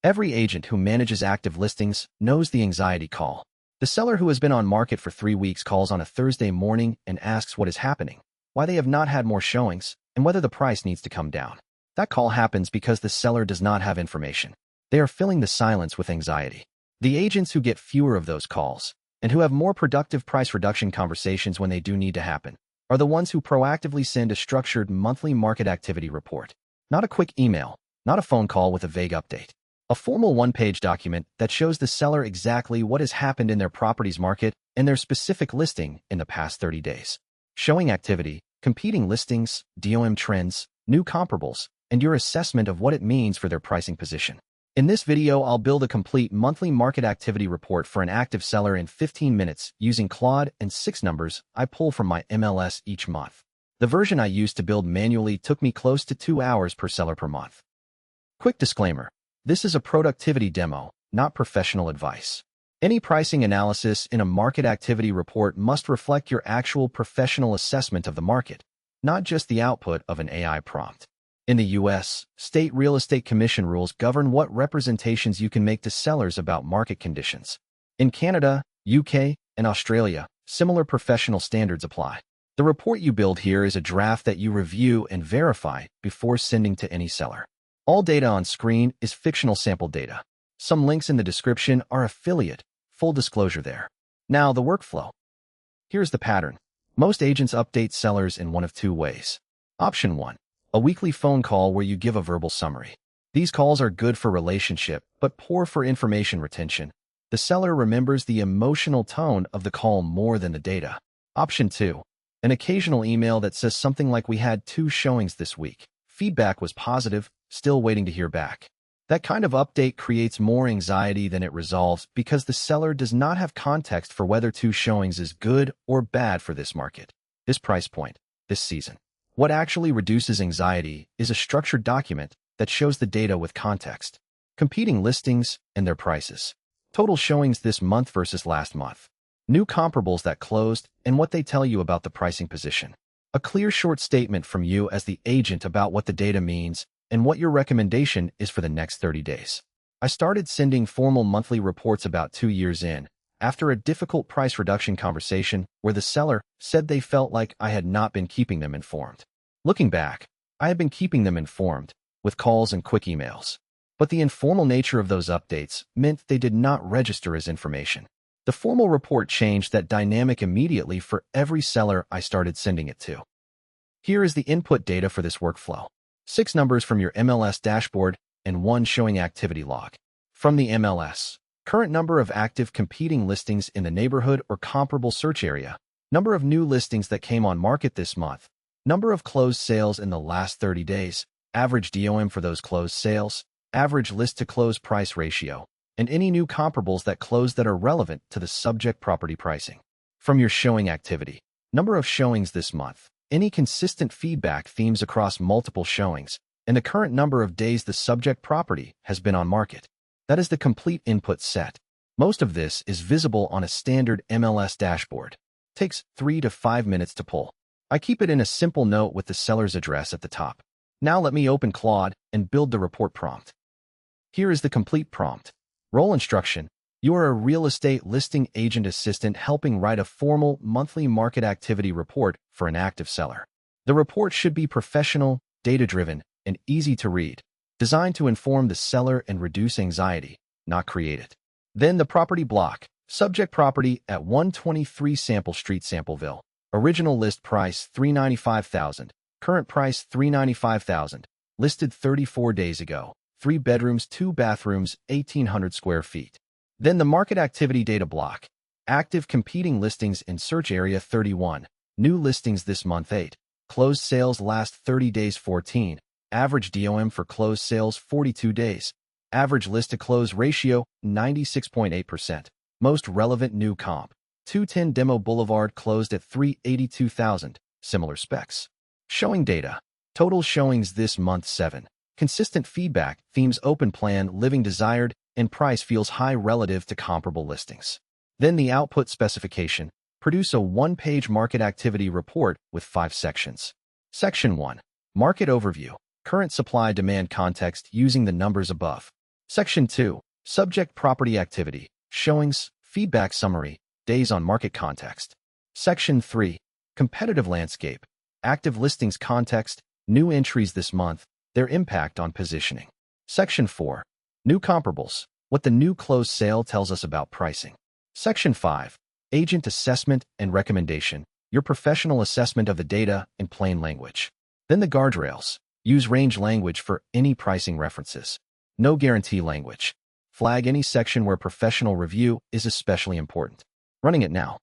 Every agent who manages active listings knows the anxiety call. The seller who has been on market for 3 weeks calls on a Thursday morning and asks what is happening, why they have not had more showings, and whether the price needs to come down. That call happens because the seller does not have information. They are filling the silence with anxiety. The agents who get fewer of those calls, and who have more productive price reduction conversations when they do need to happen, are the ones who proactively send a structured monthly market activity report. Not a quick email, not a phone call with a vague update. A formal one-page document that shows the seller exactly what has happened in their property's market and their specific listing in the past 30 days. Showing activity, competing listings, DOM trends, new comparables, and your assessment of what it means for their pricing position. In this video, I'll build a complete monthly market activity report for an active seller in 15 minutes using Claude and 6 numbers I pull from my MLS each month. The version I used to build manually took me close to 2 hours per seller per month. Quick disclaimer. This is a productivity demo, not professional advice. Any pricing analysis in a market activity report must reflect your actual professional assessment of the market, not just the output of an AI prompt. In the U.S., state real estate commission rules govern what representations you can make to sellers about market conditions. In Canada, UK, and Australia, similar professional standards apply. The report you build here is a draft that you review and verify before sending to any seller. All data on screen is fictional sample data. Some links in the description are affiliate, full disclosure there. Now, the workflow. Here's the pattern. Most agents update sellers in one of 2 ways. Option 1. A weekly phone call where you give a verbal summary. These calls are good for relationship, but poor for information retention. The seller remembers the emotional tone of the call more than the data. Option 2. An occasional email that says something like, "We had 2 showings this week. Feedback was positive, still waiting to hear back." That kind of update creates more anxiety than it resolves because the seller does not have context for whether 2 showings is good or bad for this market, this price point, this season. What actually reduces anxiety is a structured document that shows the data with context, competing listings and their prices, total showings this month versus last month, new comparables that closed, and what they tell you about the pricing position. A clear short statement from you as the agent about what the data means and what your recommendation is for the next 30 days. I started sending formal monthly reports about 2 years in, after a difficult price reduction conversation where the seller said they felt like I had not been keeping them informed. Looking back, I had been keeping them informed, with calls and quick emails. But the informal nature of those updates meant they did not register as information. The formal report changed that dynamic immediately for every seller I started sending it to. Here is the input data for this workflow. 6 numbers from your MLS dashboard and 1 showing activity log. From the MLS, current number of active competing listings in the neighborhood or comparable search area, number of new listings that came on market this month, number of closed sales in the last 30 days, average DOM for those closed sales, average list-to-close price ratio, and any new comparables that closed that are relevant to the subject property pricing. From your showing activity, number of showings this month, any consistent feedback themes across multiple showings, and the current number of days the subject property has been on market. That is the complete input set. Most of this is visible on a standard MLS dashboard. Takes 3 to 5 minutes to pull. I keep it in a simple note with the seller's address at the top. Now let me open Claude and build the report prompt. Here is the complete prompt. Role instruction. You are a real estate listing agent assistant helping write a formal monthly market activity report for an active seller. The report should be professional, data-driven, and easy to read, designed to inform the seller and reduce anxiety, not create it. Then the property block. Subject property at 123 Sample Street, Sampleville. Original list price $395,000. Current price $395,000. Listed 34 days ago. 3 bedrooms, 2 bathrooms, 1,800 square feet. Then the market activity data block. Active competing listings in search area 31. New listings this month 8. Closed sales last 30 days 14. Average DOM for closed sales 42 days. Average list-to-close ratio 96.8%. Most relevant new comp. 210 Demo Boulevard closed at $382,000. Similar specs. Showing data. Total showings this month 7. Consistent feedback, themes open plan, living desired, and price feels high relative to comparable listings. Then the output specification. Produce a 1-page market activity report with 5 sections. Section 1. Market overview. Current supply-demand context using the numbers above. Section 2. Subject property activity, showings, feedback summary, days on market context. Section 3. Competitive landscape, active listings context, new entries this month, their impact on positioning. Section 4. New comparables, what the new closed sale tells us about pricing. Section 5. Agent assessment and recommendation, your professional assessment of the data in plain language. Then the guardrails, use range language for any pricing references. No guarantee language. Flag any section where professional review is especially important. Running it now.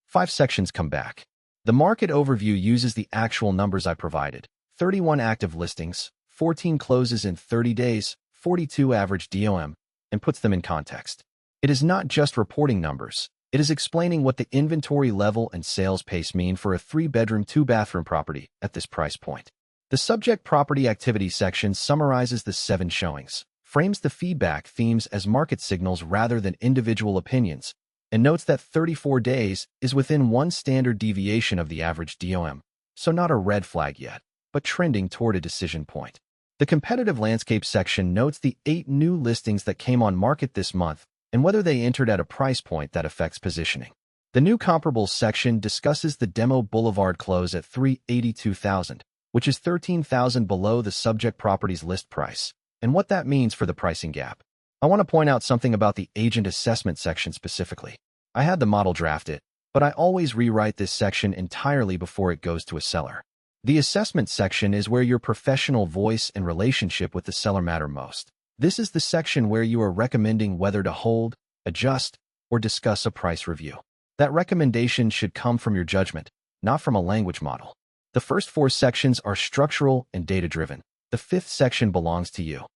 5 sections come back. The market overview uses the actual numbers I provided. 31 active listings, 14 closes in 30 days, 42 average DOM, and puts them in context. It is not just reporting numbers. It is explaining what the inventory level and sales pace mean for a 3-bedroom, 2-bathroom property at this price point. The subject property activity section summarizes the 7 showings, frames the feedback themes as market signals rather than individual opinions, and notes that 34 days is within one standard deviation of the average DOM, so not a red flag yet, but trending toward a decision point. The competitive landscape section notes the 8 new listings that came on market this month and whether they entered at a price point that affects positioning. The new comparables section discusses the Demo Boulevard close at $382,000, which is $13,000 below the subject property's list price, and what that means for the pricing gap. I want to point out something about the agent assessment section specifically. I had the model draft it, but I always rewrite this section entirely before it goes to a seller. The assessment section is where your professional voice and relationship with the seller matter most. This is the section where you are recommending whether to hold, adjust, or discuss a price review. That recommendation should come from your judgment, not from a language model. The first 4 sections are structural and data-driven. The 5th section belongs to you.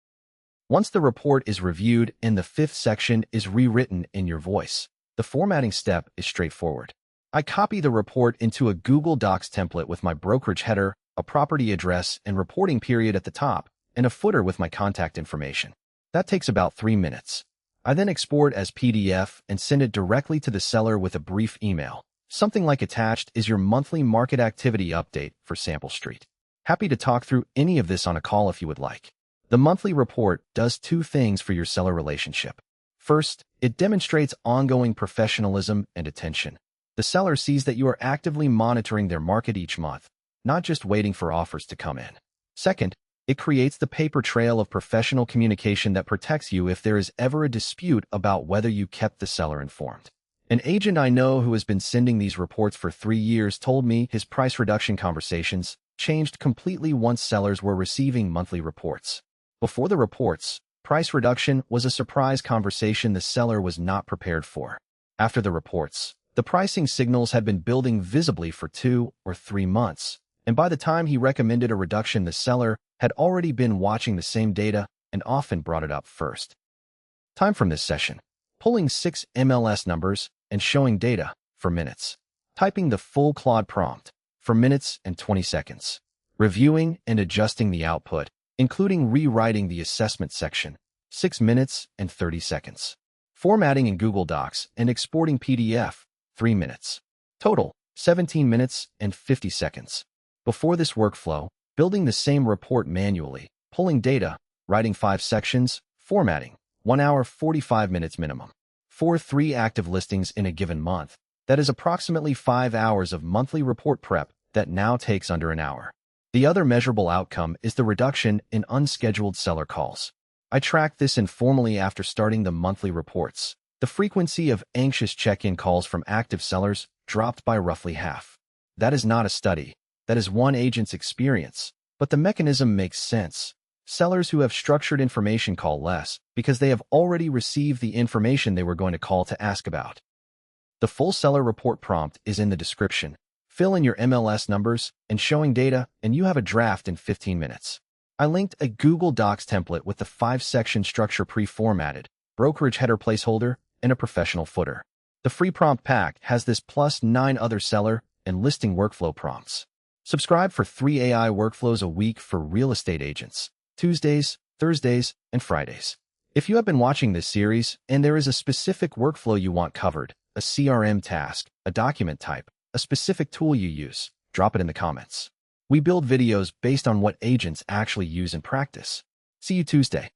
Once the report is reviewed and the 5th section is rewritten in your voice, the formatting step is straightforward. I copy the report into a Google Docs template with my brokerage header, a property address and reporting period at the top, and a footer with my contact information. That takes about 3 minutes. I then export as PDF and send it directly to the seller with a brief email. Something like attached is your monthly market activity update for Sample Street. Happy to talk through any of this on a call if you would like. The monthly report does 2 things for your seller relationship. First, it demonstrates ongoing professionalism and attention. The seller sees that you are actively monitoring their market each month, not just waiting for offers to come in. Second, it creates the paper trail of professional communication that protects you if there is ever a dispute about whether you kept the seller informed. An agent I know who has been sending these reports for 3 years told me his price reduction conversations changed completely once sellers were receiving monthly reports. Before the reports, price reduction was a surprise conversation the seller was not prepared for. After the reports, the pricing signals had been building visibly for 2 or 3 months, and by the time he recommended a reduction, the seller had already been watching the same data and often brought it up first. Time from this session: pulling 6 MLS numbers and showing data for minutes. Typing the full Claude prompt for minutes and 20 seconds. Reviewing and adjusting the output, including rewriting the assessment section, 6 minutes and 30 seconds. Formatting in Google Docs and exporting PDF, 3 minutes. Total, 17 minutes and 50 seconds. Before this workflow, building the same report manually, pulling data, writing 5 sections, formatting, 1 hour 45 minutes minimum. For 3 active listings in a given month, that is approximately 5 hours of monthly report prep that now takes under an hour. The other measurable outcome is the reduction in unscheduled seller calls. I tracked this informally after starting the monthly reports. The frequency of anxious check-in calls from active sellers dropped by roughly half. That is not a study. That is one agent's experience, but the mechanism makes sense. Sellers who have structured information call less because they have already received the information they were going to call to ask about. The full seller report prompt is in the description. Fill in your MLS numbers and showing data, and you have a draft in 15 minutes. I linked a Google Docs template with the 5-section structure pre-formatted, brokerage header placeholder, and a professional footer. The free prompt pack has this plus 9 other seller and listing workflow prompts. Subscribe for 3 AI workflows a week for real estate agents, Tuesdays, Thursdays, and Fridays. If you have been watching this series and there is a specific workflow you want covered, a CRM task, a document type, a specific tool you use, drop it in the comments. We build videos based on what agents actually use in practice. See you Tuesday.